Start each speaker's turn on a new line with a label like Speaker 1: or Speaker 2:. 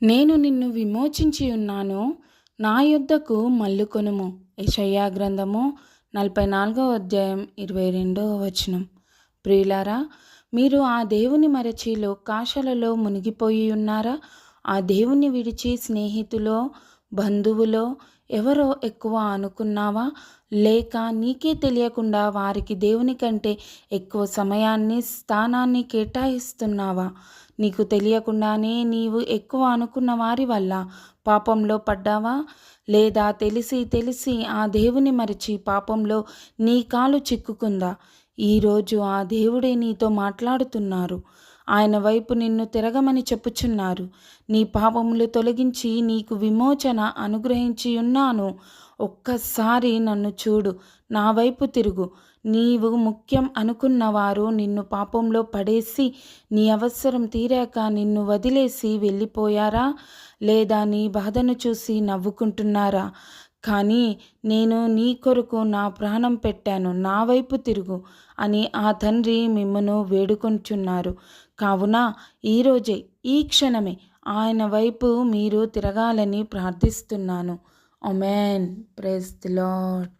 Speaker 1: నేను నిన్ను విమోచించి ఉన్నాను, నా యొద్దకు మల్లుకొనుము. యెషయా గ్రంథము 44వ అధ్యాయం 22వ వచనం. ప్రియులారా, మీరు ఆ దేవుని మరచి లోకాశలలో మునిగిపోయి ఉన్నారా? ఆ దేవుని విడిచి స్నేహితులో, బంధువులో ఎవరో ఎక్కువ అనుకున్నావా? లేక నీకే తెలియకుండా వారికి దేవుని కంటే ఎక్కువ సమయాన్ని, స్థానాన్ని కేటాయిస్తున్నావా? నీకు తెలియకుండానే నీవు ఎక్కువ అనుకున్న వారి వల్ల పాపంలో పడ్డావా? లేదా తెలిసి తెలిసి ఆ దేవుని మరిచి పాపంలో నీ కాలు చిక్కుకుందా? ఈరోజు ఆ దేవుడే నీతో మాట్లాడుతున్నారు. ఆయన వైపు నిన్ను తిరగమని చెప్పుచున్నారు. నీ పాపములు తొలగించి నీకు విమోచన అనుగ్రహించి ఉన్నాను. ఒక్కసారి నన్ను చూడు, నా వైపు తిరుగు. నీవు ముఖ్యం అనుకున్నవారు నిన్ను పాపంలో పడేసి నీ అవసరం తీరాక నిన్ను వదిలేసి వెళ్ళిపోయారా? లేదా నీ బాధను చూసి నవ్వుకుంటున్నారా? కానీ నేను నీ కొరకు నా ప్రాణం పెట్టాను, నా వైపు తిరుగు అని ఆ తండ్రి మిమ్మను వేడుకొంచున్నారు. కావున ఈరోజే, ఈ క్షణమే ఆయన వైపు మీరు తిరగాలని ప్రార్థిస్తున్నాను. ఆమేన్. Praise the lord.